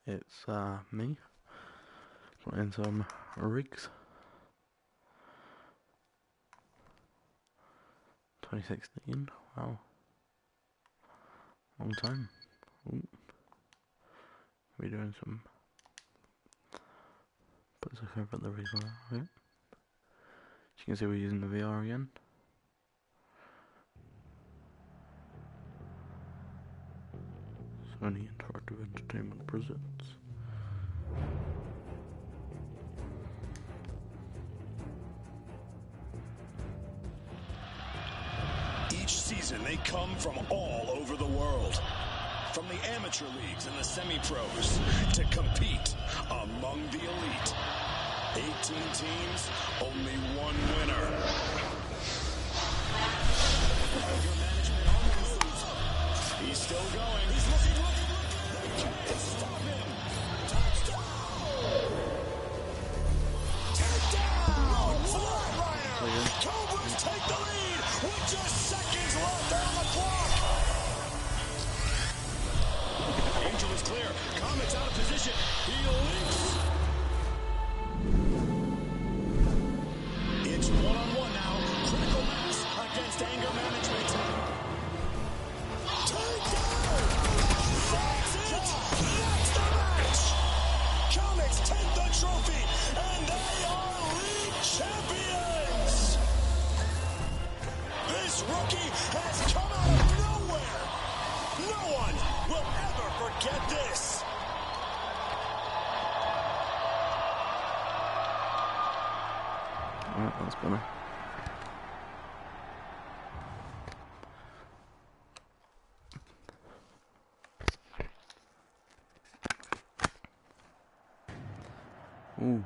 It's me playing some rigs. 2016. Wow, long time. Ooh. We're doing some. Put the cover at the replay. Okay. As you can see, we're using the VR again. Sony Interactive Entertainment presents. Each season, they come from all over the world. From the amateur leagues and the semi-pros to compete among the elite. 18 teams, only one winner. Anger management on the move. He's still going. He's looking. They can't stop him. Touchdown! Takedown! Flatliner! Cobras take the lead with just seconds left on the clock. Angel is clear. Comet's out of position. He leaps. It's one-on-one now. Critical mass against anger management. Takedown! That's it! That's the match! Comets take the trophy, and they are league champions! This rookie has come out of nowhere! No one will ever forget this! Alright, that's better. Ooh.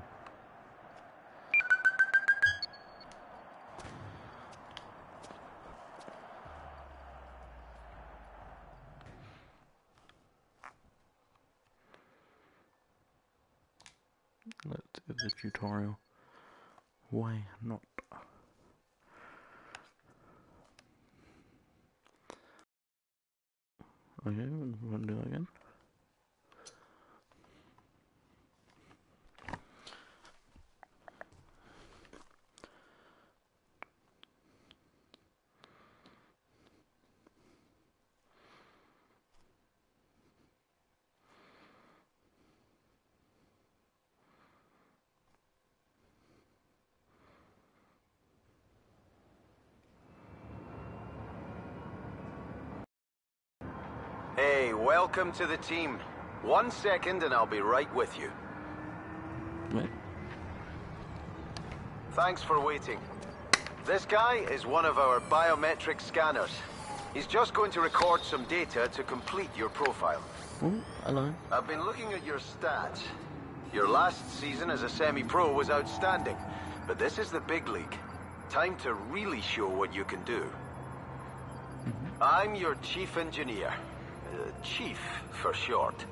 Let's do the tutorial. Why not? Okay, we want to do that again. Hey, welcome to the team. 1 second and I'll be right with you. Wait. Thanks for waiting. This guy is one of our biometric scanners. He's just going to record some data to complete your profile. Oh, hello. I've been looking at your stats. Your last season as a semi-pro was outstanding, but this is the big league. Time to really show what you can do. I'm your chief engineer. Chief, for short.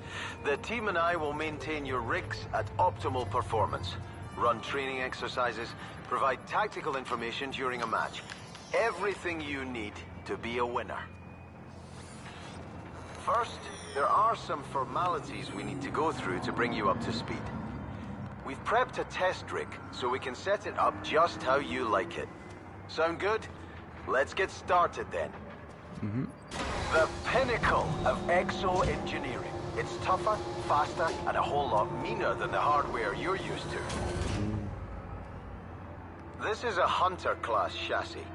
The team and I will maintain your rigs at optimal performance, run training exercises, provide tactical information during a match. Everything you need to be a winner. First, there are some formalities we need to go through to bring you up to speed. We've prepped a test rig, so we can set it up just how you like it. Sound good? Let's get started then. The pinnacle of exo engineering. It's tougher, faster, and a whole lot meaner than the hardware you're used to. This is a Hunter class chassis.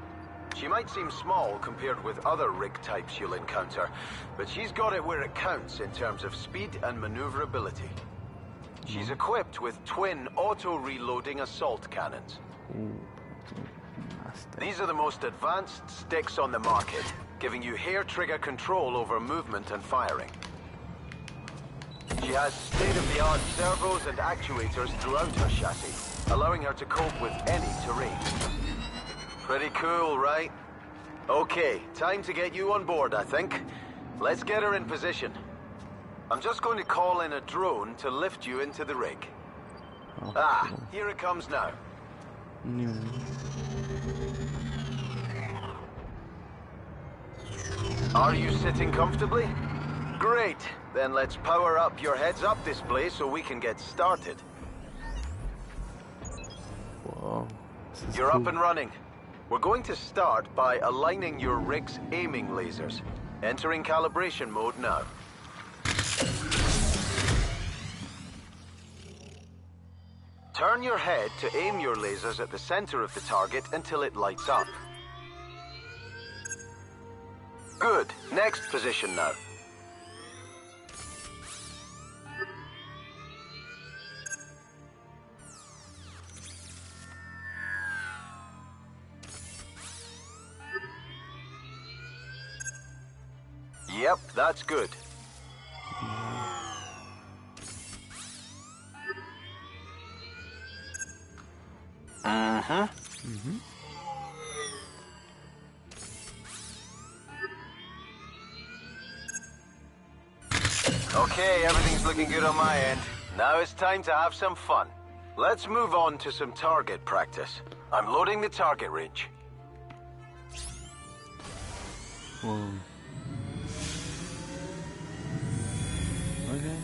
She might seem small compared with other rig types you'll encounter, but she's got it where it counts in terms of speed and maneuverability. She's equipped with twin auto-reloading assault cannons. These are the most advanced sticks on the market, giving you hair-trigger control over movement and firing. She has state-of-the-art servos and actuators throughout her chassis, allowing her to cope with any terrain. Pretty cool, right? Okay, time to get you on board, I think. Let's get her in position. I'm just going to call in a drone to lift you into the rig. Cool. Here it comes now. Are you sitting comfortably? Great. Then let's power up your heads-up display so we can get started. Whoa. This is You're cool. up and running. We're going to start by aligning your rig's aiming lasers. Entering calibration mode now. Turn your head to aim your lasers at the center of the target until it lights up. Good. Next position now. Yep, that's good. Okay, everything's looking good on my end. Now it's time to have some fun. Let's move on to some target practice. I'm loading the target range. Whoa. Okay.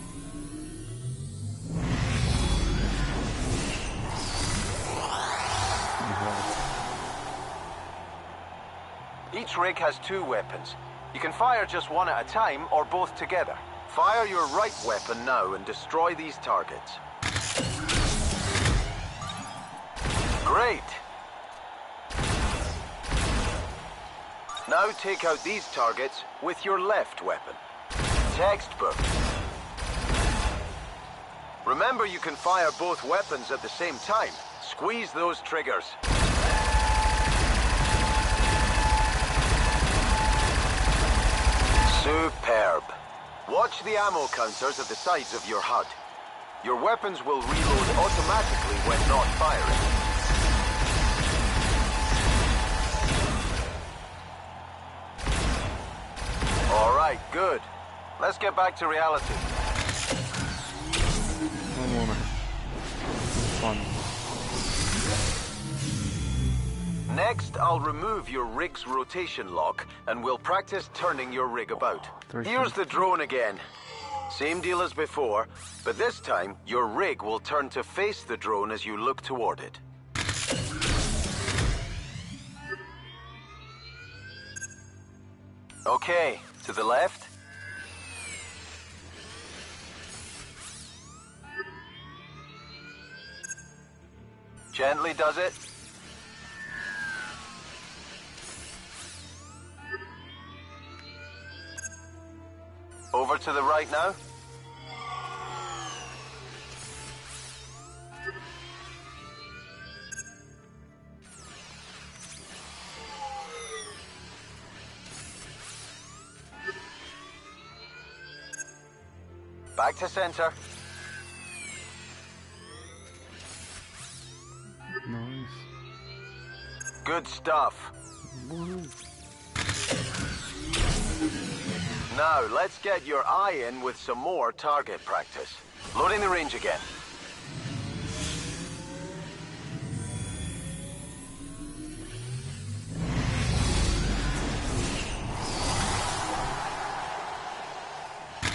Each rig has 2 weapons. You can fire just one at a time or both together. Fire your right weapon now and destroy these targets. Great! Now take out these targets with your left weapon. Textbook. Remember, you can fire both weapons at the same time. Squeeze those triggers. Superb. Watch the ammo counters at the sides of your HUD. Your weapons will reload automatically when not firing. All right, good. Let's get back to reality. One moment. Fun. Next, I'll remove your rig's rotation lock, and we'll practice turning your rig about. Here's the drone again. Same deal as before, but this time, your rig will turn to face the drone as you look toward it. Okay, to the left. Gently does it. Over to the right now. Back to center. Nice. Good stuff. Woo. Now, let's get your eye in with some more target practice. Loading the range again.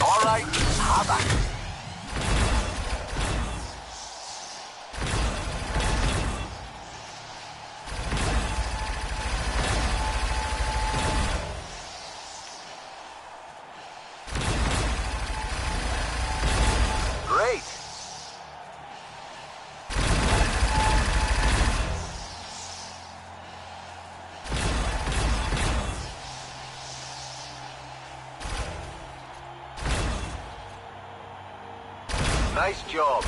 All right, have at it. Great. Nice job.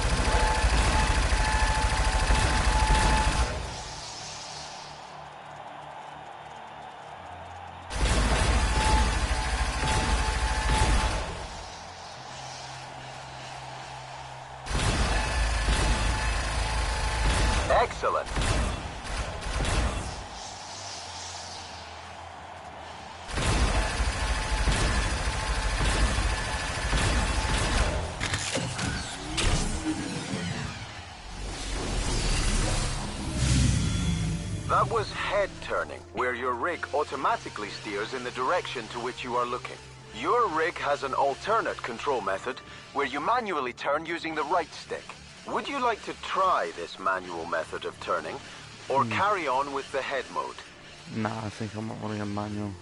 Excellent. That was head turning, where your rig automatically steers in the direction to which you are looking. Your rig has an alternate control method where you manually turn using the right stick. Would you like to try this manual method of turning, or carry on with the head mode? Nah, I think I'm not running a manual.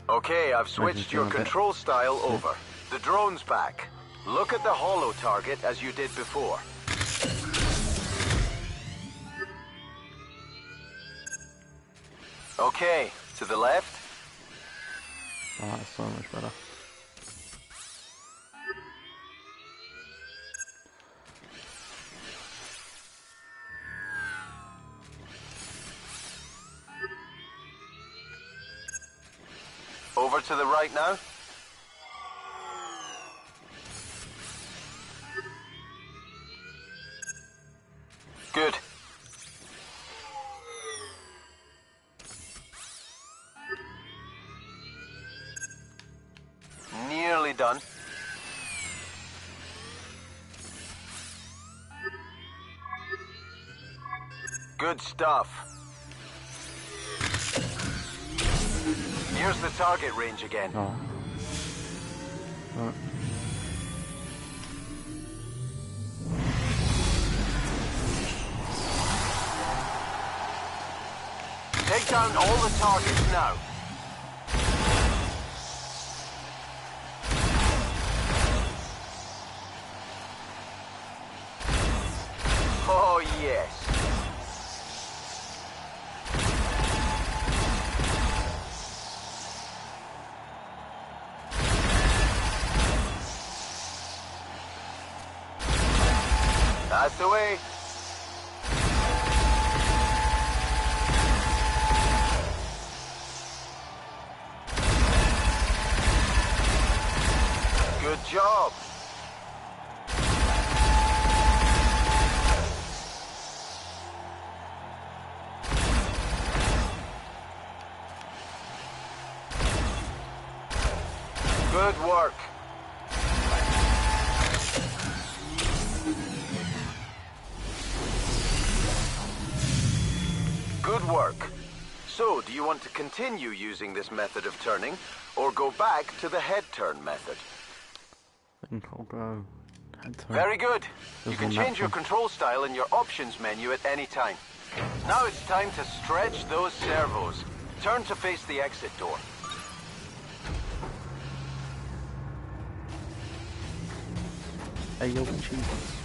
Okay, I've switched your control style over. The drone's back. Look at the holo target as you did before. Okay, to the left. Oh, that's so much better. Over to the right now. Good. Nearly done. Good stuff. Here's the target range again. Oh. Right. Take down all the targets now. Oh, yes. That's the way. Good job. Good work. Good work. So, do you want to continue using this method of turning, or go back to the head turn method? I think I'll go head turn. Very good. You There's can one change your natural. control style in your options menu at any time. Now it's time to stretch those servos. Turn to face the exit door. Hey, yo, cheese.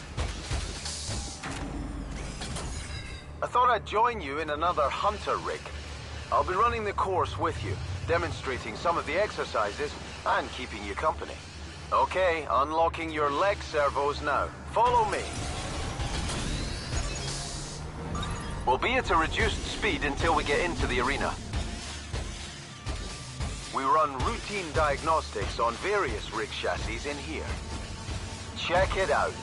I thought I'd join you in another hunter rig. I'll be running the course with you, demonstrating some of the exercises and keeping you company. Okay, unlocking your leg servos now. Follow me. We'll be at a reduced speed until we get into the arena. We run routine diagnostics on various rig chassis in here. Check it out.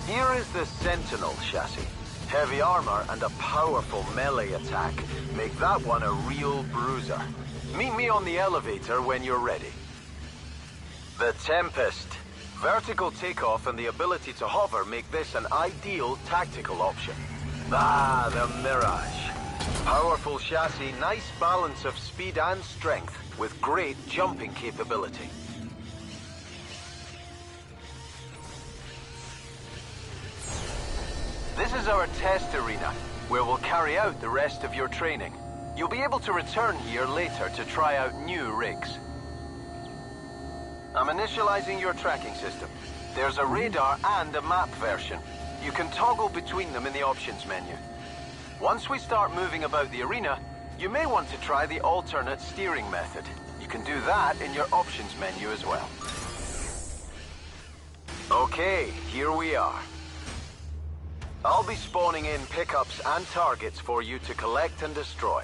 Here is the Sentinel chassis. Heavy armor and a powerful melee attack make that one a real bruiser. Meet me on the elevator when you're ready. The Tempest. Vertical takeoff and the ability to hover make this an ideal tactical option. Ah, the Mirage. Powerful chassis, nice balance of speed and strength, with great jumping capability. This is our test arena, where we'll carry out the rest of your training. You'll be able to return here later to try out new rigs. I'm initializing your tracking system. There's a radar and a map version. You can toggle between them in the options menu. Once we start moving about the arena, you may want to try the alternate steering method. You can do that in your options menu as well. Okay, here we are. I'll be spawning in pickups and targets for you to collect and destroy.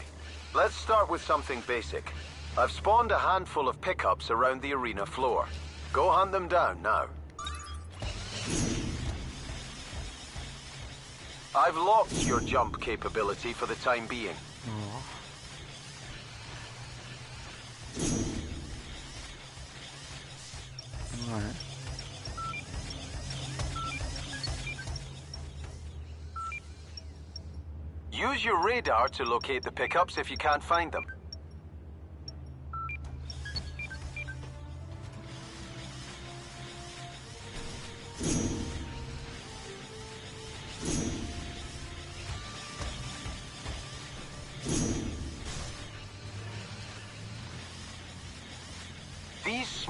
Let's start with something basic. I've spawned a handful of pickups around the arena floor. Go hunt them down now. I've locked your jump capability for the time being. Alright. Use your radar to locate the pickups if you can't find them.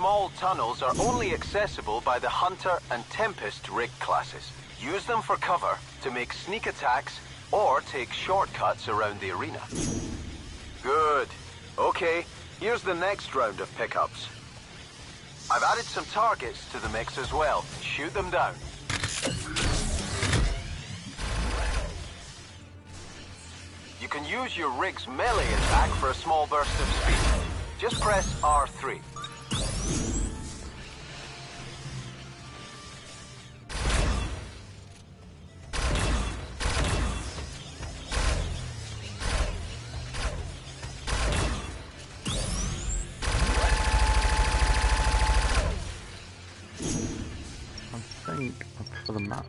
small tunnels are only accessible by the Hunter and Tempest rig classes. Use them for cover to make sneak attacks or take shortcuts around the arena. Good. Okay, here's the next round of pickups. I've added some targets to the mix as well. Shoot them down. You can use your rig's melee attack for a small burst of speed. Just press R3. I think for the map.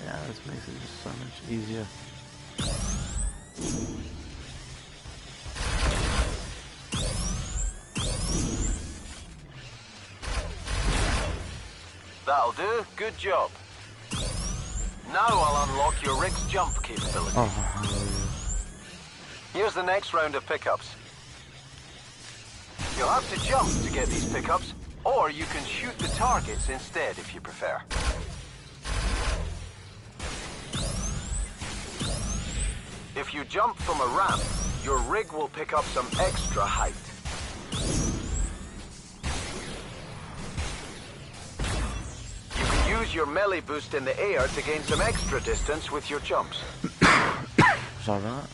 Yeah, this makes it just so much easier. That'll do. Good job. Now I'll unlock your rig's jump capability. Oh, hallelujah. Here's the next round of pickups. You'll have to jump to get these pickups, or you can shoot the targets instead if you prefer. If you jump from a ramp, your rig will pick up some extra height. You can use your melee boost in the air to gain some extra distance with your jumps. Sorry about that.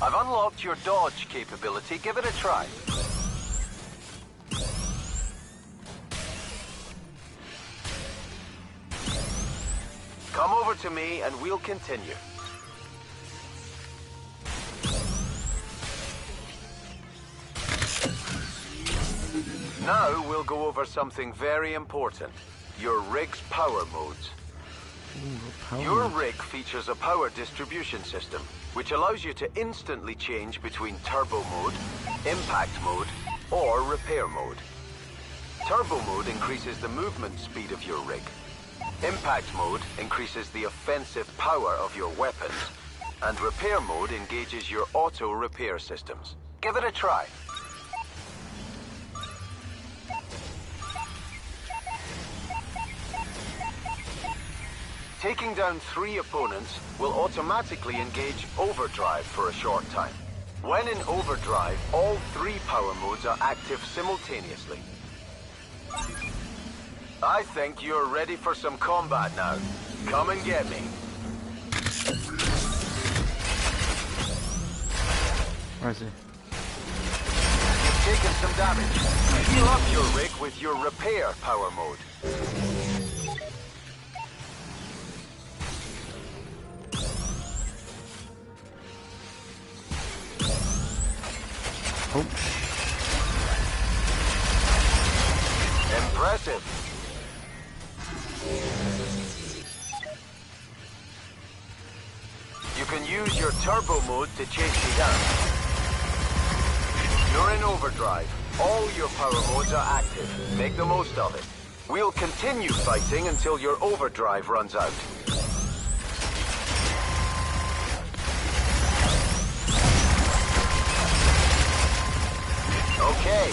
I've unlocked your dodge capability. Give it a try. Come over to me and we'll continue. Now we'll go over something very important. Your rig's power modes. Your rig features a power distribution system, which allows you to instantly change between turbo mode, impact mode, or repair mode. Turbo mode increases the movement speed of your rig. Impact mode increases the offensive power of your weapons, and repair mode engages your auto repair systems. Give it a try. Taking down 3 opponents will automatically engage overdrive for a short time. When in overdrive, all 3 power modes are active simultaneously. I think you're ready for some combat now. Come and get me. Where is he? You've taken some damage. Heal up your rig with your repair power mode. Oh. Impressive. You can use your turbo mode to chase me down. You're in overdrive. All your power modes are active. Make the most of it. We'll continue fighting until your overdrive runs out. Okay.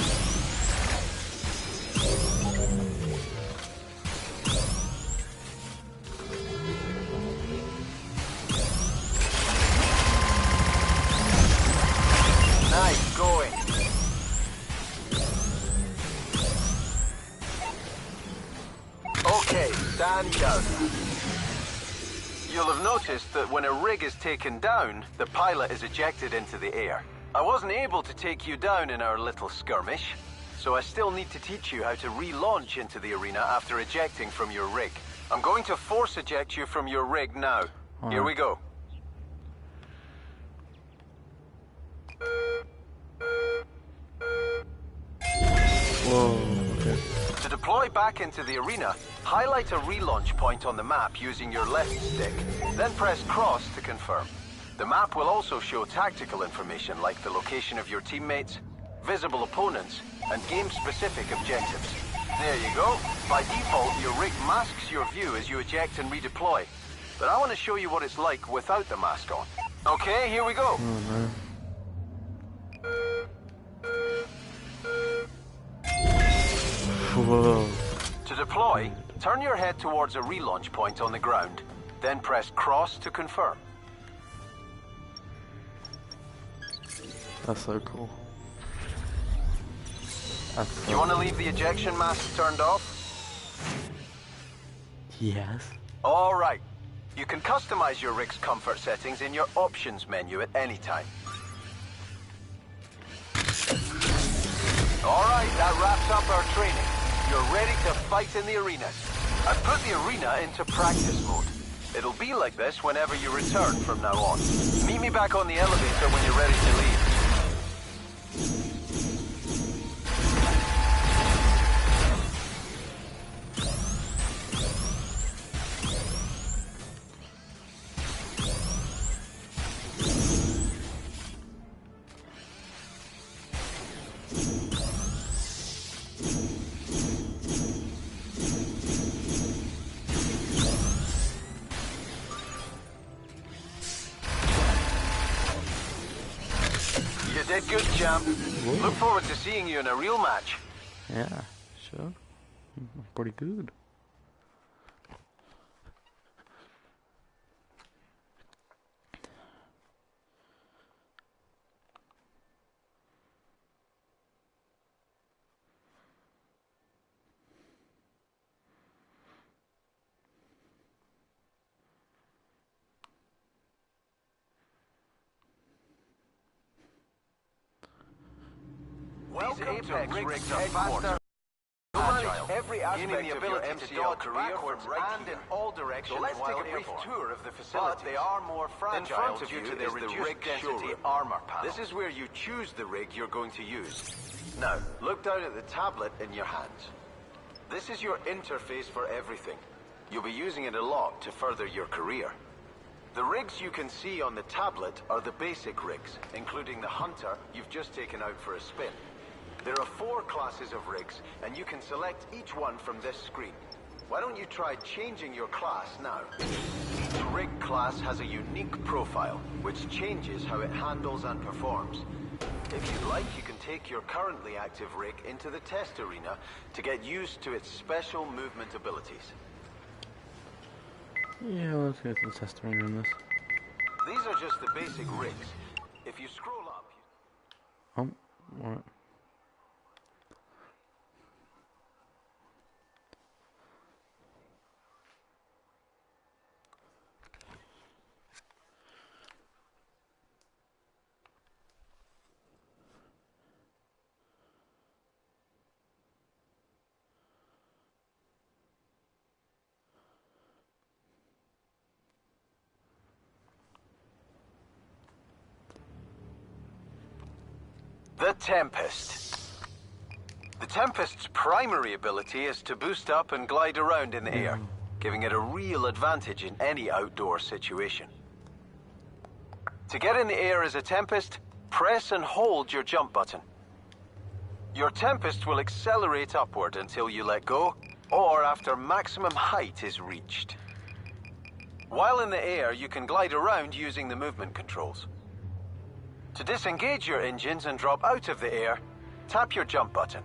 Nice going. Okay, stand down. You'll have noticed that when a rig is taken down, the pilot is ejected into the air. I wasn't able to take you down in our little skirmish, so I still need to teach you how to relaunch into the arena after ejecting from your rig. I'm going to force eject you from your rig now. Here we go. Whoa. good. To deploy back into the arena, highlight a relaunch point on the map using your left stick, then press cross to confirm. The map will also show tactical information like the location of your teammates, visible opponents, and game-specific objectives. There you go. By default, your rig masks your view as you eject and redeploy. But I want to show you what it's like without the mask on. Okay, here we go. Oh no. Whoa. To deploy, turn your head towards a relaunch point on the ground, then press cross to confirm. That's so cool. That's You want to leave the ejection mask turned off? Yes. All right. You can customize your rig's comfort settings in your options menu at any time. All right, that wraps up our training. You're ready to fight in the arenas. I've put the arena into practice mode. It'll be like this whenever you return from now on. Meet me back on the elevator when you're ready to leave. You did good, champ. Whoa. Look forward to seeing you in a real match. Yeah, sure. Pretty good. Welcome Apex to rigs are faster, agile, every aspect of your MCL career and in all directions. So let's take a brief tour of the facility. But they are more fragile. In front of you due to the reduced density armor panel. This is where you choose the rig you're going to use. Now, look down at the tablet in your hands. This is your interface for everything. You'll be using it a lot to further your career. The rigs you can see on the tablet are the basic rigs, including the Hunter you've just taken out for a spin. There are 4 classes of rigs, and you can select each one from this screen. Why don't you try changing your class now? Each rig class has a unique profile, which changes how it handles and performs. If you'd like, you can take your currently active rig into the test arena to get used to its special movement abilities. Yeah, let's go to the test arena in this. These are just the basic rigs. If you scroll up... Oh, alright. The Tempest. The Tempest's primary ability is to boost up and glide around in the air, giving it a real advantage in any outdoor situation. To get in the air as a Tempest, press and hold your jump button. Your Tempest will accelerate upward until you let go, or after maximum height is reached. While in the air, you can glide around using the movement controls. To disengage your engines and drop out of the air, tap your jump button.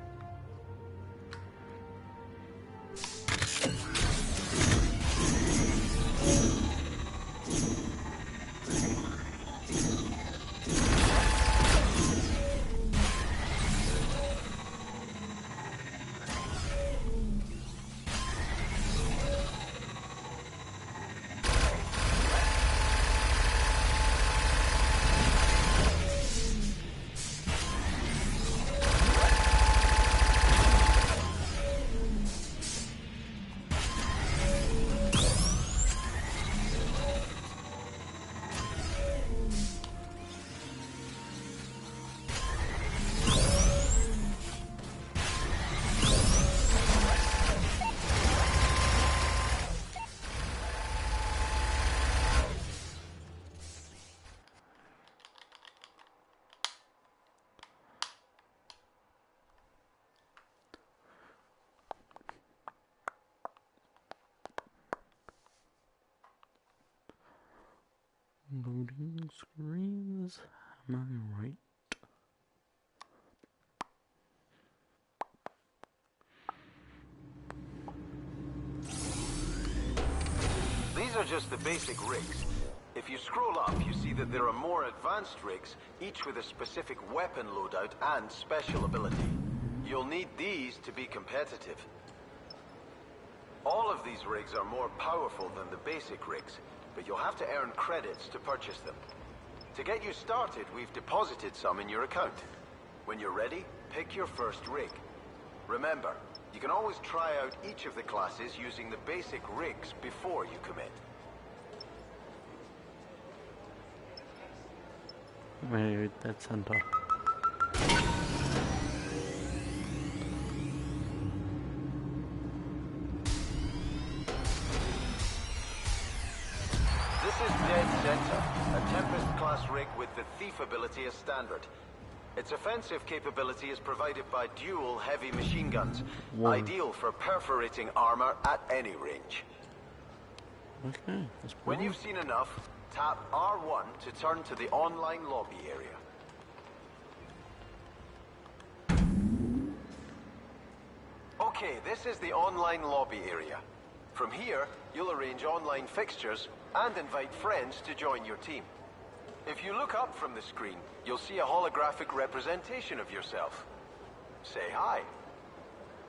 Loading screens. Am I right? These are just the basic rigs. If you scroll up, you see that there are more advanced rigs, each with a specific weapon loadout and special ability. You'll need these to be competitive. All of these rigs are more powerful than the basic rigs, but you'll have to earn credits to purchase them. To get you started, we've deposited some in your account. When you're ready, pick your first rig. Remember, you can always try out each of the classes using the basic rigs before you commit. Wait, that's center. This is Dead Center, a Tempest-class rig with the Thief ability as standard. Its offensive capability is provided by dual heavy machine guns, ideal for perforating armor at any range. Okay, that's When cool. you've seen enough, tap R1 to turn to the online lobby area. Okay, this is the online lobby area. From here, you'll arrange online fixtures and invite friends to join your team. If you look up from the screen, you'll see a holographic representation of yourself. Say hi.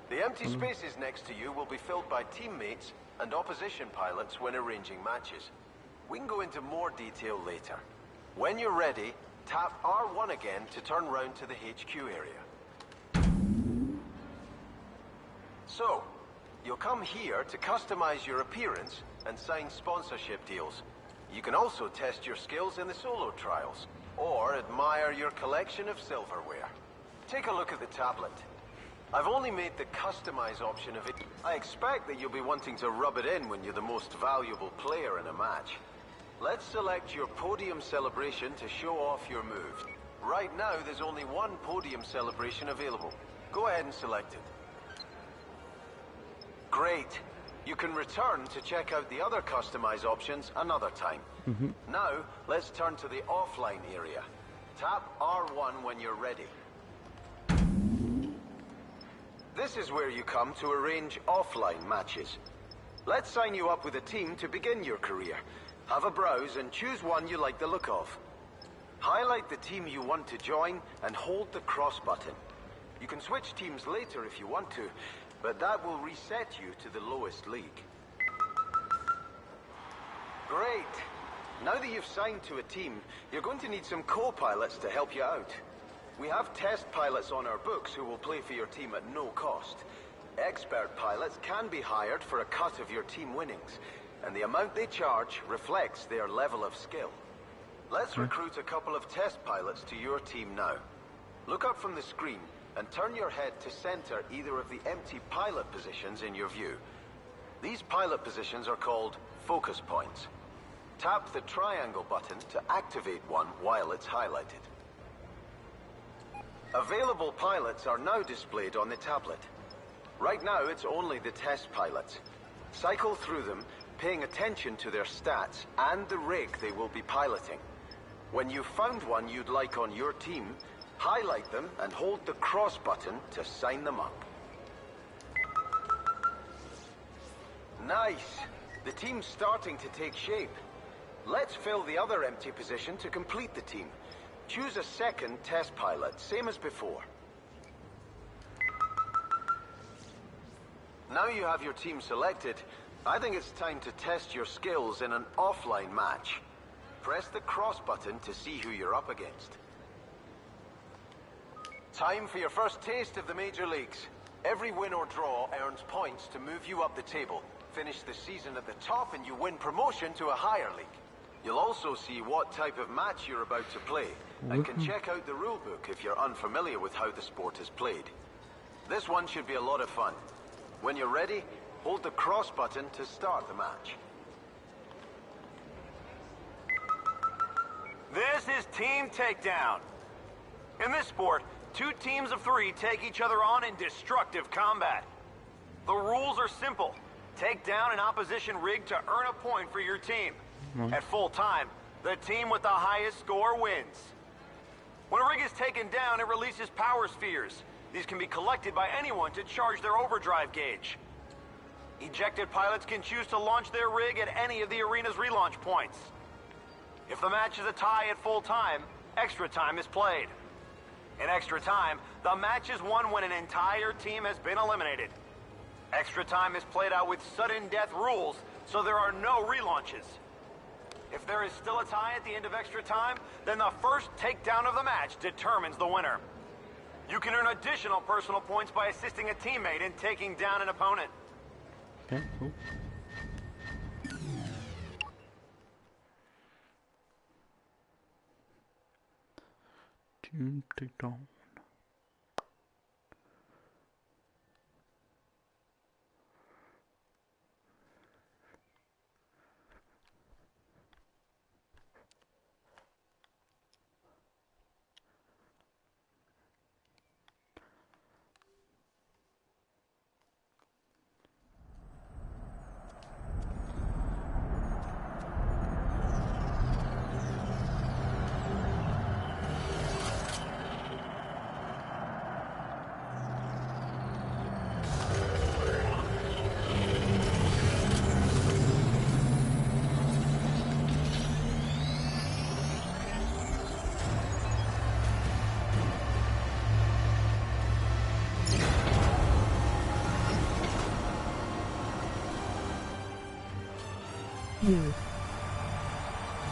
The empty spaces next to you will be filled by teammates and opposition pilots when arranging matches. We can go into more detail later. When you're ready, tap R1 again to turn round to the HQ area. So, you'll come here to customize your appearance and sign sponsorship deals. You can also test your skills in the solo trials, or admire your collection of silverware. Take a look at the tablet. I've only made the customize option of it. I expect that you'll be wanting to rub it in when you're the most valuable player in a match. Let's select your podium celebration to show off your move. Right now, there's only one podium celebration available. Go ahead and select it. Great. You can return to check out the other customize options another time. Now, let's turn to the offline area. Tap R1 when you're ready. This is where you come to arrange offline matches. Let's sign you up with a team to begin your career. Have a browse and choose one you like the look of. Highlight the team you want to join and hold the cross button. You can switch teams later if you want to, but that will reset you to the lowest league. Great! Now that you've signed to a team, you're going to need some co-pilots to help you out. We have test pilots on our books who will play for your team at no cost. Expert pilots can be hired for a cut of your team winnings, and the amount they charge reflects their level of skill. Let's recruit a couple of test pilots to your team now. Look up from the screen and turn your head to center either of the empty pilot positions in your view. These pilot positions are called focus points. Tap the triangle button to activate one while it's highlighted. Available pilots are now displayed on the tablet. Right now, it's only the test pilots. Cycle through them, paying attention to their stats and the rig they will be piloting. When you've found one you'd like on your team, highlight them and hold the cross button to sign them up. Nice! The team's starting to take shape. Let's fill the other empty position to complete the team. Choose a second test pilot, same as before. Now you have your team selected, I think it's time to test your skills in an offline match. Press the cross button to see who you're up against. Time for your first taste of the major leagues. Every win or draw earns points to move you up the table. Finish the season at the top and you win promotion to a higher league. You'll also see what type of match you're about to play, and can check out the rulebook if you're unfamiliar with how the sport is played. This one should be a lot of fun. When you're ready, hold the cross button to start the match. This is Team Takedown. In this sport, 2 teams of 3 take each other on in destructive combat. The rules are simple. Take down an opposition rig to earn a point for your team. At full time, The team with the highest score wins. When a rig is taken down, it releases power spheres. These can be collected by anyone to charge their overdrive gauge. Ejected pilots can choose to launch their rig at any of the arena's relaunch points. If the match is a tie at full time, extra time is played. In extra time, the match is won when an entire team has been eliminated. Extra time is played out with sudden death rules, so there are no relaunches. If there is still a tie at the end of extra time, then the first takedown of the match determines the winner. You can earn additional personal points by assisting a teammate in taking down an opponent. Okay, cool. Team takedown.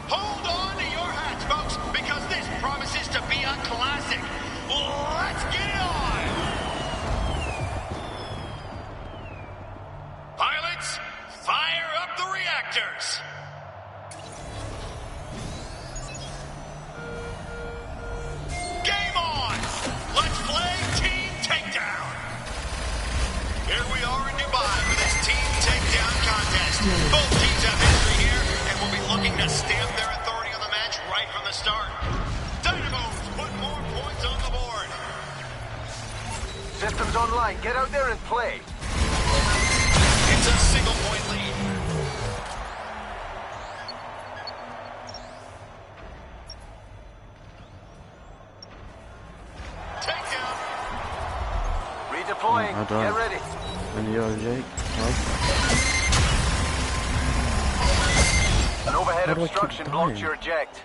Hold on to your hats, folks, because this promises to be a classic. Let's get it on! Pilots, fire up the reactors! Game on! Let's play Team Takedown! Here we are in Dubai for this Team Takedown contest. Both teams have history here and will be looking to stamp their authority on the match right from the start. Dynamos put more points on the board. Systems online. Get out there and play. It's a single-point lead. Takedown. Redeploying. I don't. Get ready. And you're Jake. Right? An overhead How do I keep obstruction blocked dying? your eject.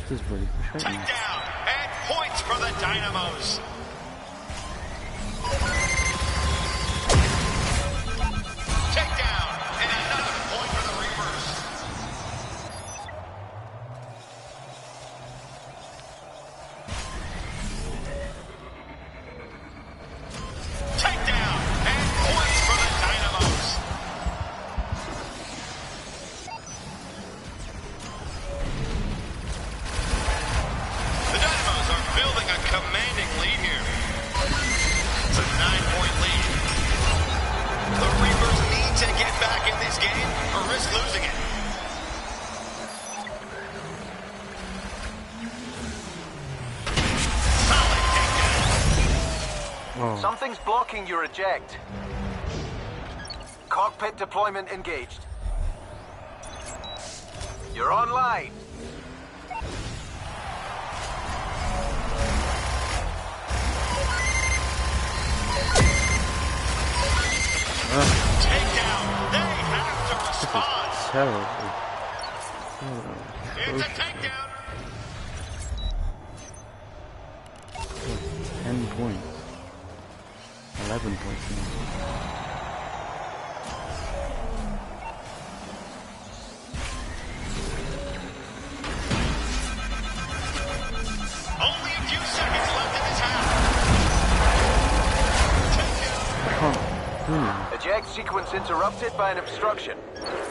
This is really frustrating. Takedown and points for the Dynamos. Takedown and another point for the Reapers. Takedown and points for the Dynamos. The Dynamos are building a commanding lead here. It's a 9-point lead. The Reapers need to get back in this game or risk losing it. Solid takedown. Oh, Something's blocking your eject. Cockpit deployment engaged. You're online. Takedown. They have to respond. terrible. It's a takedown. 10 points. 11 points now. Only a few seconds left in this half. I can't do anything. Eject sequence interrupted by an obstruction.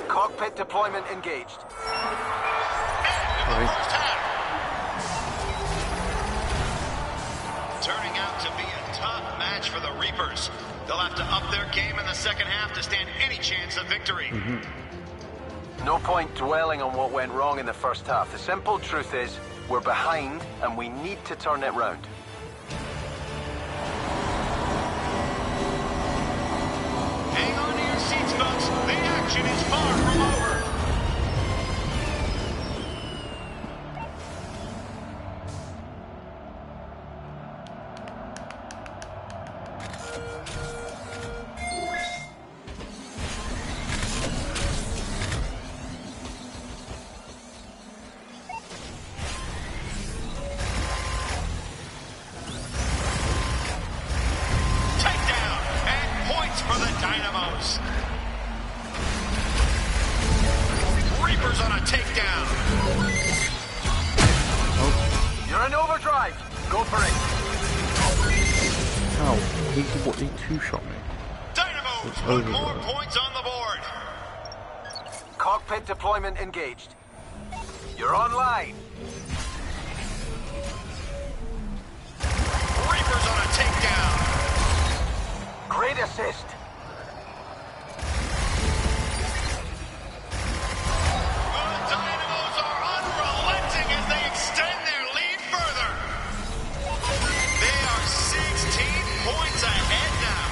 Cockpit deployment engaged. End of the first half. Turning out to be a tough match for the Reapers. They'll have to up their game in the second half to stand any chance of victory. No point dwelling on what went wrong in the first half. The simple truth is, we're behind and we need to turn it round. Hang on to your seats, folks. The action action is far from over. Takedown and points for the Dynamos. Reapers on a takedown. You're in overdrive. Go for it. Ow, he two-shot me. Dynamos It's put over, more bro. points on the board. Cockpit deployment engaged. You're online. Reapers on a takedown. Great assist. The Dynamos are unrelenting as they extend their lead further. They are 16 points ahead now.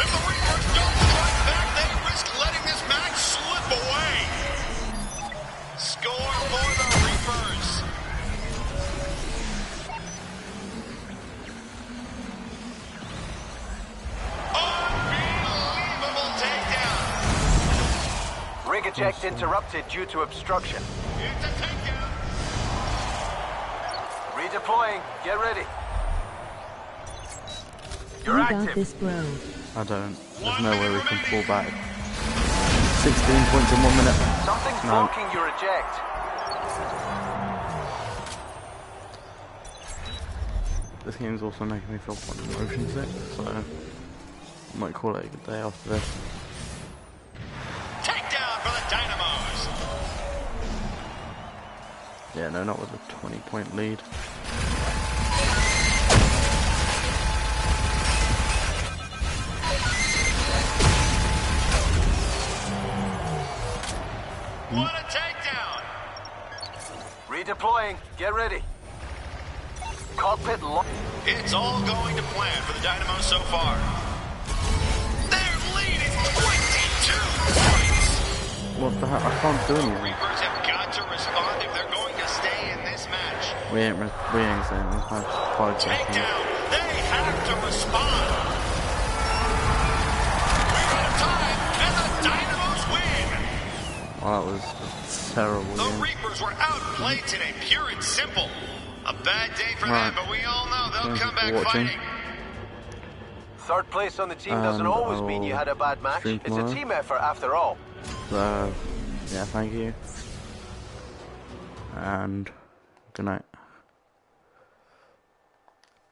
If the Reapers don't strike back, they risk letting this match slip away. Score for the Reapers. Unbelievable takedown. Rig eject interrupted due to obstruction. It's a takedown. Redeploying. Get ready. You're You got active. this, bro. I don't. There's no way we can pull back. 16 points in 1 minute. Something's No. blocking your eject. This game's also making me feel quite motion sick, so I might call it a good day after this. Takedown for the Dynamos. Yeah, no, not with a 20-point lead. What a takedown. Redeploying. Get ready. Cockpit lock. It's all going to plan for the Dynamos so far. Their lead is 22 points. What the hell? I can't do The anything. Reapers have got to respond if they're going to stay in this match. We ain't saying this match. 5 seconds. Takedown. They have to respond. We're out of time, and the Dynamos win. Well, that was a terrible The game. Reapers were outplayed today, pure and simple. A bad day for Right. them, but we all know they'll Thank come you for back watching. fighting. Third place on the team doesn't And always I mean you will had a bad match. stream It's a tomorrow. team effort after all. So, yeah, thank you. And good night.